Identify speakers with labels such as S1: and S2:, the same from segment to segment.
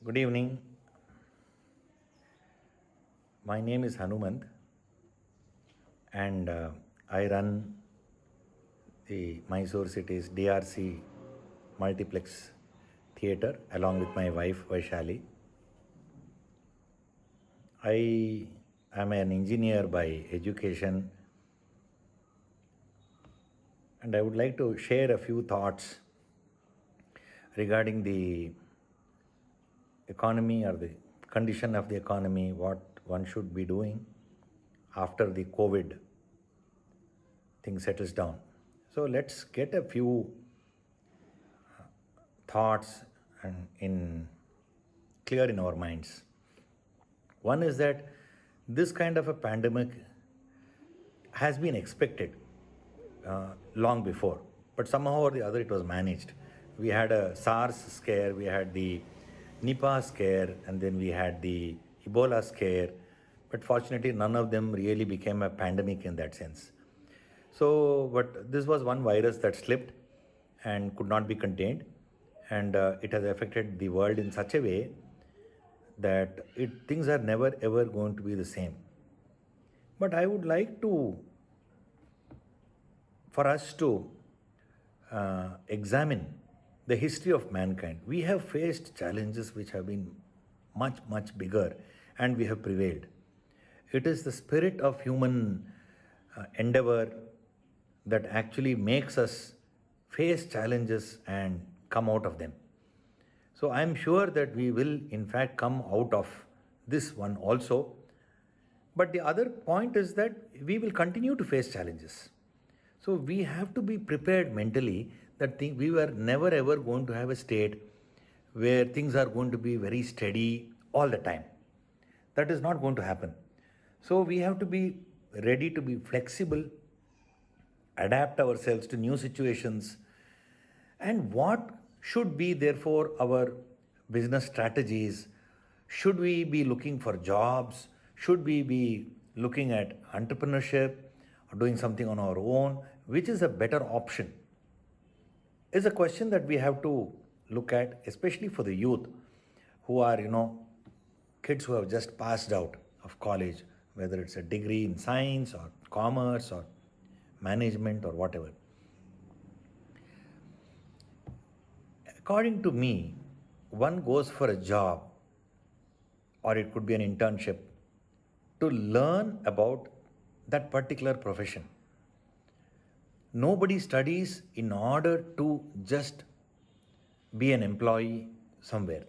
S1: Good evening. My name is Hanumant, and I run the Mysore City's DRC Multiplex Theatre along with my wife Vaishali. I am an engineer by education, and I would like to share a few thoughts regarding the economy or the condition of the economy, what one should be doing after the COVID thing settles down. So let's get a few thoughts and in clear in our minds. One is that this kind of a pandemic has been expected long before, but somehow or the other it was managed. We had a SARS scare, we had the Nipah scare, and then we had the Ebola scare, but fortunately none of them really became a pandemic in that sense. So, but this was one virus that slipped and could not be contained, and it has affected the world in such a way that things are never ever going to be the same. But I would like to, for us to examine the history of mankind. We have faced challenges which have been much, much bigger, and we have prevailed. It is the spirit of human endeavor that actually makes us face challenges and come out of them. So I am sure that we will, in fact, come out of this one also. But the other point is that we will continue to face challenges. So we have to be prepared mentally that we were never ever going to have a state where things are going to be very steady all the time. That is not going to happen. So we have to be ready to be flexible, adapt ourselves to new situations, and what should be therefore our business strategies? Should we be looking for jobs? Should we be looking at entrepreneurship or doing something on our own? Which is a better option? Is a question that we have to look at, especially for the youth who are, kids who have just passed out of college, whether it's a degree in science or commerce or management or whatever. According to me, one goes for a job or it could be an internship to learn about that particular profession. Nobody studies in order to just be an employee somewhere.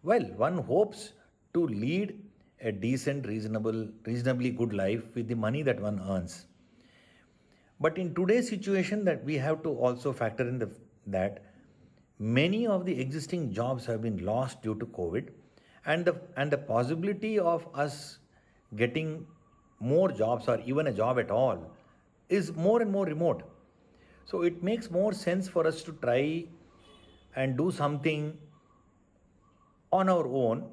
S1: Well, one hopes to lead a decent, reasonably good life with the money that one earns. But in today's situation, that we have to also factor in that many of the existing jobs have been lost due to COVID, and the possibility of us getting more jobs or even a job at all is more and more remote. So it makes more sense for us to try and do something on our own,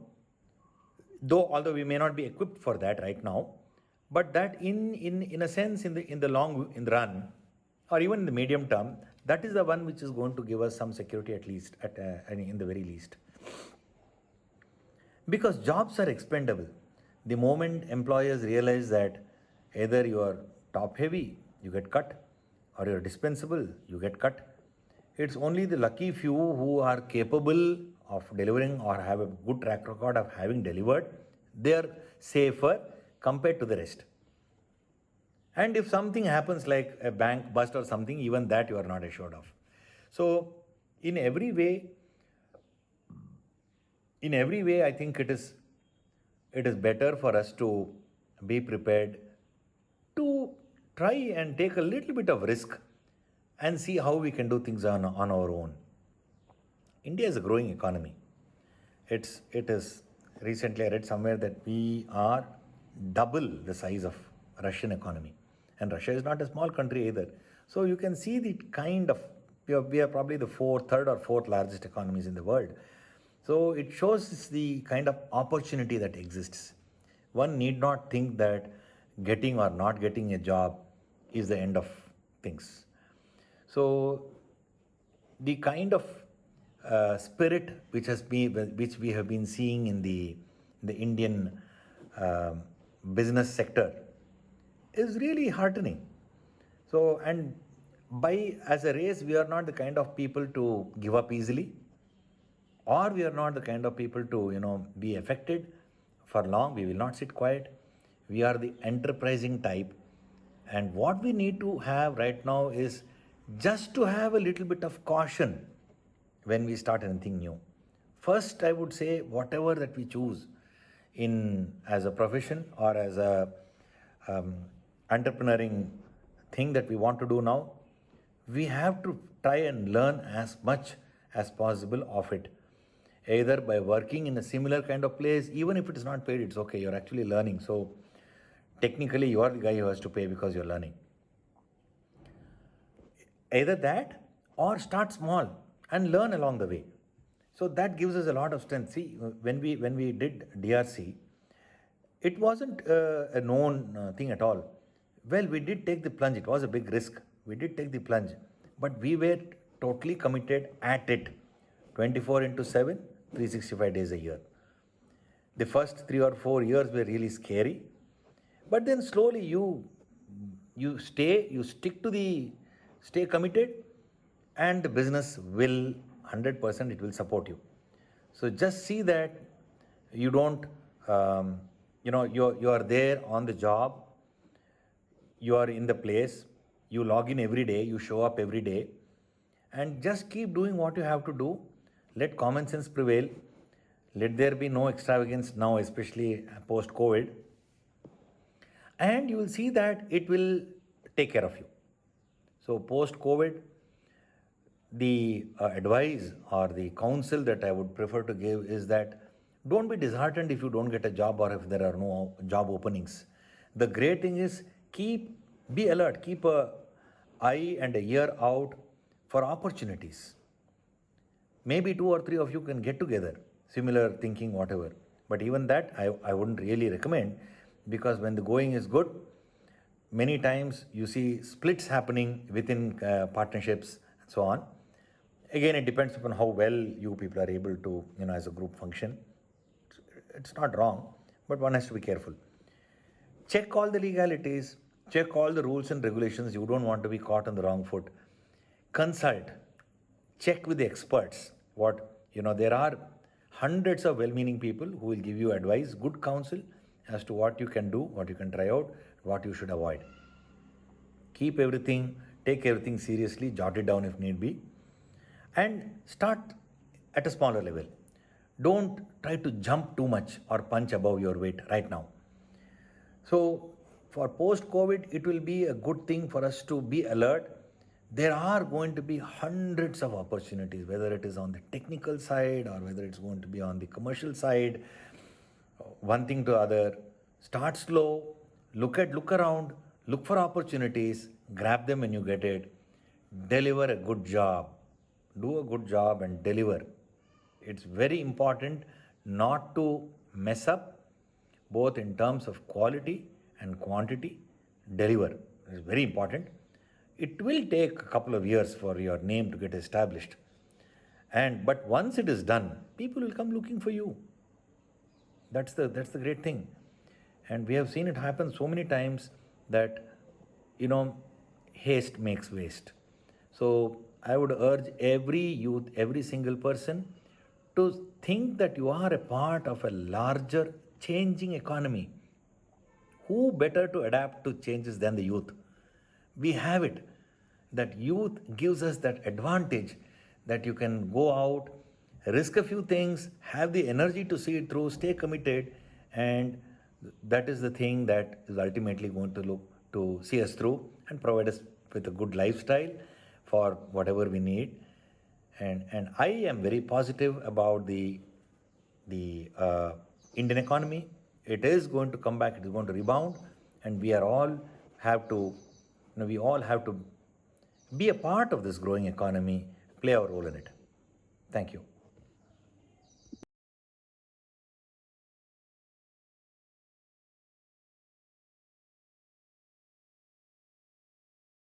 S1: though although we may not be equipped for that right now, but that in a sense in the long in the run or even in the medium term, that is the one which is going to give us some security, at least in the very least, because jobs are expendable. The moment employers realize that either you are top heavy, you get cut, or you're dispensable, you get cut. It's only the lucky few who are capable of delivering or have a good track record of having delivered. They are safer compared to the rest. And if something happens like a bank bust or something, even that you are not assured of. So in every way, I think it is better for us to be prepared to try and take a little bit of risk and see how we can do things on our own. India is a growing economy. It is recently I read somewhere that we are double the size of Russian economy. And Russia is not a small country either. So you can see the kind of we are probably the third or fourth largest economies in the world. So it shows the kind of opportunity that exists. One need not think that getting or not getting a job is the end of things. So the kind of spirit which we have been seeing in the Indian business sector is really heartening. So, and as a race, we are not the kind of people to give up easily, or we are not the kind of people to be affected for long. We will not sit quiet. We are the enterprising type, and what we need to have right now is just to have a little bit of caution when we start anything new. First, I would say whatever that we choose in as a profession or as a entrepreneuring thing that we want to do now, we have to try and learn as much as possible of it, either by working in a similar kind of place. Even if it is not paid, it's okay, you're actually learning. So technically you are the guy who has to pay because you're learning. Either that, or start small and learn along the way. So that gives us a lot of strength. See, when we did DRC, it wasn't a known thing at all. Well, we did take the plunge. It was a big risk. We did take the plunge, but we were totally committed at it, 24/7, 365 days a year. The first 3 or 4 years were really scary, but then slowly stay committed, and the business will 100% it will support you. So just see that you don't you are there on the job, you are in the place, you log in every day, you show up every day, and just keep doing what you have to do. Let common sense prevail. Let there be no extravagance now, especially post COVID, and you will see that it will take care of you. So post COVID, the advice or the counsel that I would prefer to give is that don't be disheartened if you don't get a job or if there are no job openings. The great thing is be alert, keep a eye and a ear out for opportunities. Maybe 2 or 3 of you can get together, similar thinking, whatever. But even that, I wouldn't really recommend, because when the going is good, many times you see splits happening within partnerships and so on. Again, it depends upon how well you people are able to, as a group function. It's not wrong, but one has to be careful. Check all the legalities, check all the rules and regulations. You don't want to be caught on the wrong foot. Consult, check with the experts. There are hundreds of well-meaning people who will give you advice, good counsel as to what you can do, what you can try out, what you should avoid. Take everything seriously, jot it down if need be, and start at a smaller level. Don't try to jump too much or punch above your weight right now. So for post-COVID, it will be a good thing for us to be alert. There are going to be hundreds of opportunities, whether it is on the technical side or whether it's going to be on the commercial side. One thing to other. Start slow, look around, look for opportunities, grab them when you get it, deliver a good job. Do a good job and deliver. It's very important not to mess up, both in terms of quality and quantity. Deliver. It's very important. It will take a couple of years for your name to get established. But once it is done, people will come looking for you. That's the great thing. And we have seen it happen so many times that, haste makes waste. So I would urge every youth, every single person to think that you are a part of a larger changing economy. Who better to adapt to changes than the youth? We have it. That youth gives us that advantage that you can go out, risk a few things, have the energy to see it through, stay committed, and that is the thing that is ultimately going to see us through and provide us with a good lifestyle for whatever we need. And I am very positive about the Indian economy. It is going to come back, it is going to rebound, and we all have to be a part of this growing economy, play our role in it. Thank you.